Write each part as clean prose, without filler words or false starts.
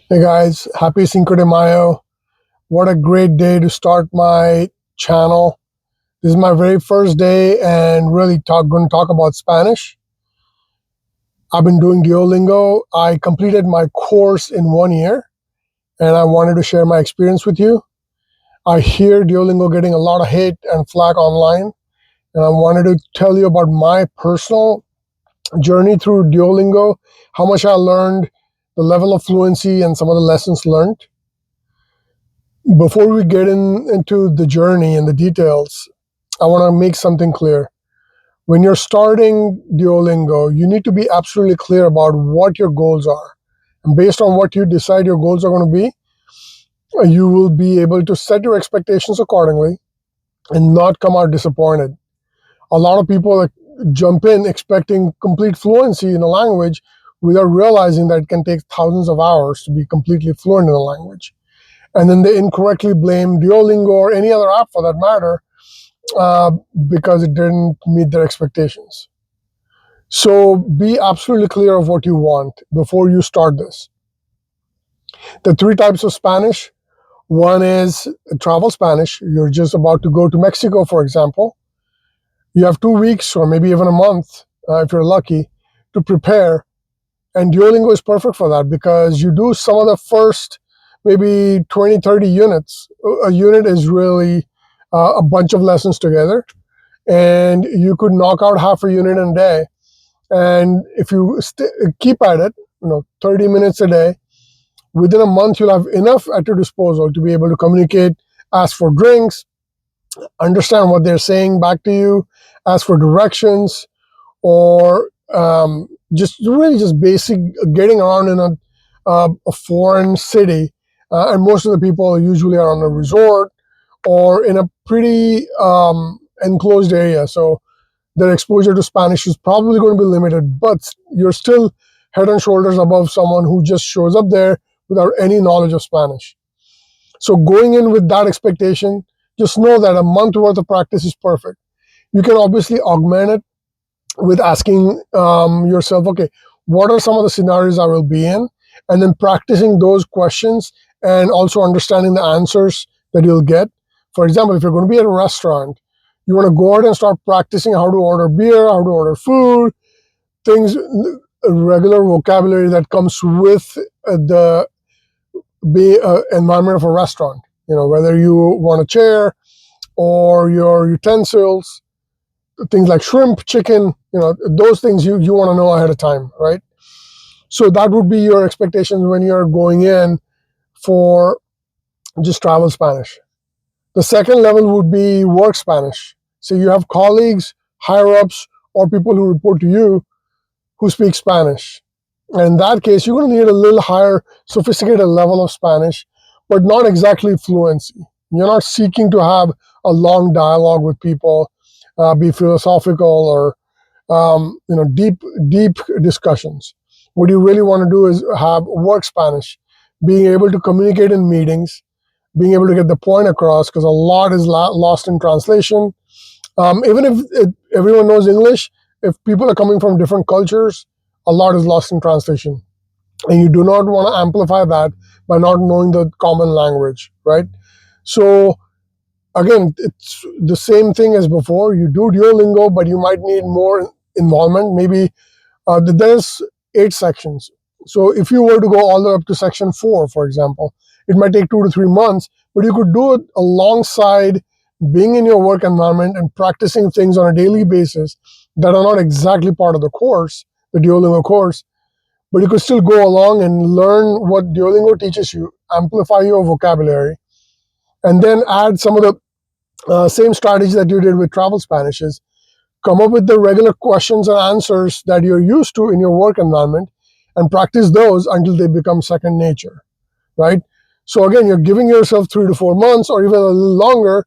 Hey guys, happy Cinco de Mayo. What a great day to start my channel. This is my very first day and really going to talk about Spanish. I've been doing Duolingo. I completed my course in 1 year and I wanted to share my experience with you. I hear Duolingo getting a lot of hate and flack online, and I wanted to tell you about my personal journey through Duolingo, how much I learned, the level of fluency, and some of the lessons learned. Before we get into the journey and the details, I want to make something clear. When you're starting Duolingo, you need to be absolutely clear about what your goals are. And based on what you decide your goals are going to be, you will be able to set your expectations accordingly and not come out disappointed. A lot of people jump in expecting complete fluency in a language without realizing that it can take thousands of hours to be completely fluent in a language. And then they incorrectly blame Duolingo or any other app for that matter uh, because it didn't meet their expectations. So be absolutely clear of what you want before you start this. The three types of Spanish. One is travel Spanish. You're just about to go to Mexico, for example. You have 2 weeks or maybe even a month, if you're lucky, to prepare. And Duolingo is perfect for that because you do some of the first maybe 20, 30 units. A unit is really a bunch of lessons together. And you could knock out half a unit in a day. And if you keep at it, 30 minutes a day, within a month, you'll have enough at your disposal to be able to communicate, ask for drinks, understand what they're saying back to you, ask for directions, or just basic getting around in a foreign city. And most of the people usually are on a resort or in a pretty enclosed area. So their exposure to Spanish is probably going to be limited, but you're still head and shoulders above someone who just shows up there without any knowledge of Spanish. So going in with that expectation, just know that a month worth of practice is perfect. You can obviously augment it with asking yourself, okay, what are some of the scenarios I will be in? And then practicing those questions and also understanding the answers that you'll get. For example, if you're going to be at a restaurant, you want to go out and start practicing how to order beer, how to order food, things, regular vocabulary that comes with the environment of a restaurant. Whether you want a chair or your utensils, things like shrimp, chicken, those things you want to know ahead of time, right? So that would be your expectations when you're going in for just travel Spanish. The second level would be work Spanish. So you have colleagues, higher ups, or people who report to you who speak Spanish. And in that case, you're going to need a little higher, sophisticated level of Spanish, but not exactly fluency. You're not seeking to have a long dialogue with people, be philosophical or deep discussions. What you really want to do is have work Spanish, being able to communicate in meetings, being able to get the point across, because a lot is lost in translation. Even if everyone knows English, if people are coming from different cultures, a lot is lost in translation. And you do not want to amplify that by not knowing the common language, right? So again, it's the same thing as before. You do Duolingo, but you might need more involvement. Maybe there's 8 sections. So if you were to go all the way up to section 4, for example, it might take 2 to 3 months, but you could do it alongside being in your work environment and practicing things on a daily basis that are not exactly part of the course, the Duolingo course, but you could still go along and learn what Duolingo teaches you, amplify your vocabulary, and then add some of the same strategy that you did with travel Spanish is come up with the regular questions and answers that you're used to in your work environment and practice those until they become second nature, right? So again, you're giving yourself 3 to 4 months or even a little longer,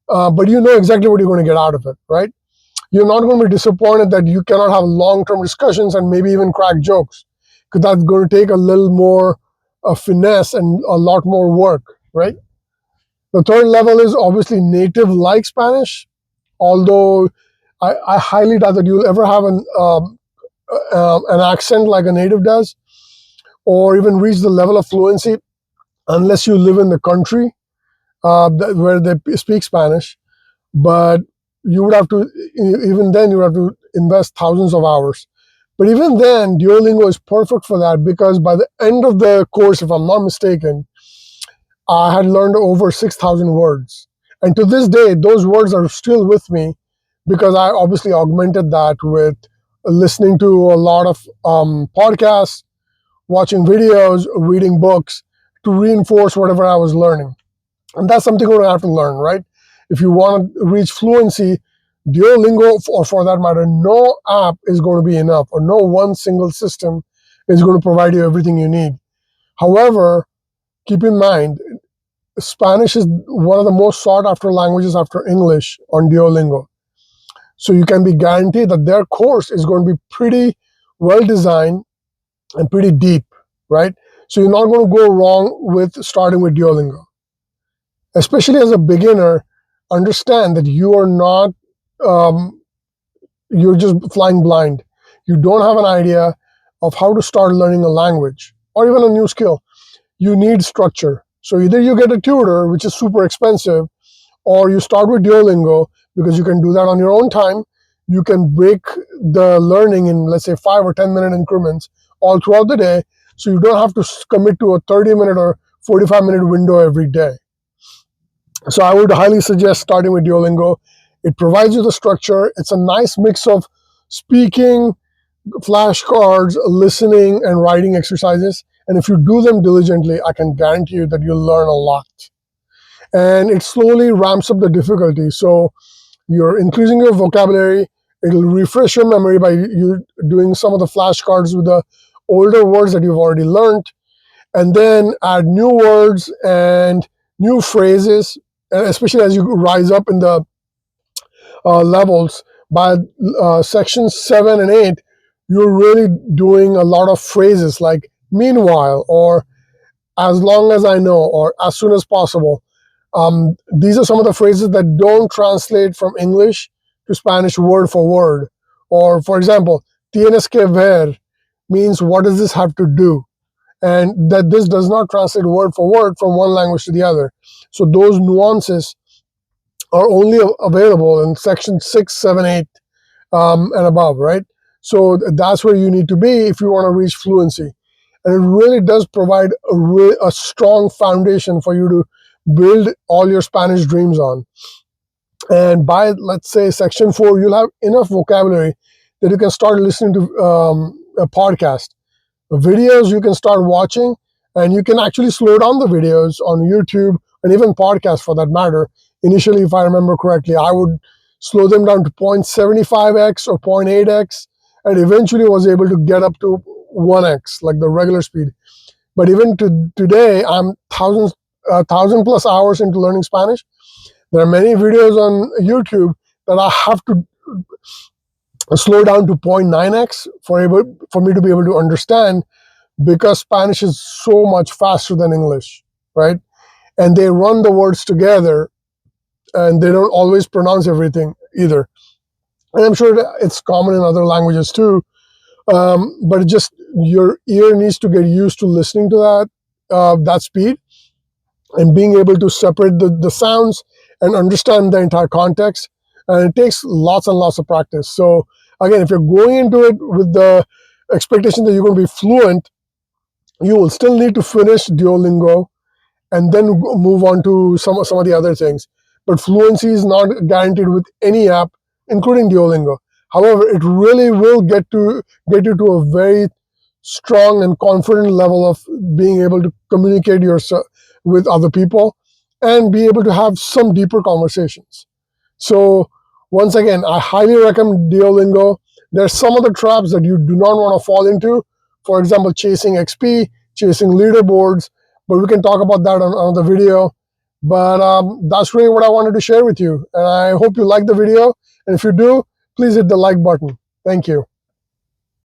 but you know exactly what you're going to get out of it, right? You're not going to be disappointed that you cannot have long-term discussions and maybe even crack jokes, because that's going to take a little more finesse and a lot more work, right? The third level is obviously native like Spanish, although I highly doubt that you'll ever have an accent like a native does. or even reach the level of fluency unless you live in the country where they speak Spanish. But you would have to, even then, you would have to invest thousands of hours. But even then, Duolingo is perfect for that, because by the end of the course, if I'm not mistaken, I had learned over 6,000 words. And to this day, those words are still with me, because I obviously augmented that with listening to a lot of podcasts, watching videos, reading books to reinforce whatever I was learning. And that's something we're going to have to learn, right? If you want to reach fluency, Duolingo, or for that matter, no app is going to be enough, or no one single system is going to provide you everything you need. However, keep in mind, Spanish is one of the most sought after languages after English on Duolingo. So you can be guaranteed that their course is going to be pretty well designed and pretty deep, right? So you're not going to go wrong with starting with Duolingo. Especially as a beginner, understand that you are not, you're just flying blind. You don't have an idea of how to start learning a language or even a new skill. You need structure. So either you get a tutor, which is super expensive, or you start with Duolingo, because you can do that on your own time. You can break the learning in, let's say, 5 or 10-minute increments all throughout the day, so you don't have to commit to a 30-minute or 45-minute window every day. So I would highly suggest starting with Duolingo. It provides you the structure. It's a nice mix of speaking, flashcards, listening, and writing exercises. And if you do them diligently, I can guarantee you that you'll learn a lot. And it slowly ramps up the difficulty. So you're increasing your vocabulary. It'll refresh your memory by you doing some of the flashcards with the older words that you've already learned, and then add new words and new phrases, especially as you rise up in the levels. By sections 7 and 8, you're really doing a lot of phrases like meanwhile, or as long as I know, or as soon as possible. These are some of the phrases that don't translate from English to Spanish word for word. Or, for example, tienes que ver means what does this have to do? And that this does not translate word for word from one language to the other. So those nuances are only available in section 6, 7, 8, and above, right? So that's where you need to be if you want to reach fluency. And it really does provide a strong foundation for you to build all your Spanish dreams on. And by, let's say, section 4, you'll have enough vocabulary that you can start listening to a podcast. Videos you can start watching, and you can actually slow down the videos on YouTube and even podcasts for that matter. Initially, if I remember correctly, I would slow them down to 0.75x or 0.8x, and eventually was able to get up to 1x, like the regular speed. But even today, I'm 1,000 plus hours into learning Spanish. There are many videos on YouTube that I have to slow down to 0.9x for me to be able to understand, because Spanish is so much faster than English, right? And they run the words together, and they don't always pronounce everything either. And I'm sure that it's common in other languages too, but just your ear needs to get used to listening to that speed, and being able to separate the sounds and understand the entire context. And it takes lots and lots of practice. So again, if you're going into it with the expectation that you're going to be fluent, you will still need to finish Duolingo and then move on to some of the other things. But fluency is not guaranteed with any app, including Duolingo. However, it really will get you to a very strong and confident level of being able to communicate yourself with other people and be able to have some deeper conversations. So once again, I highly recommend Duolingo. There's some of the traps that you do not want to fall into. For example, chasing XP, chasing leaderboards, but we can talk about that on another video. But that's really what I wanted to share with you. And I hope you like the video. And if you do, please hit the like button. Thank you.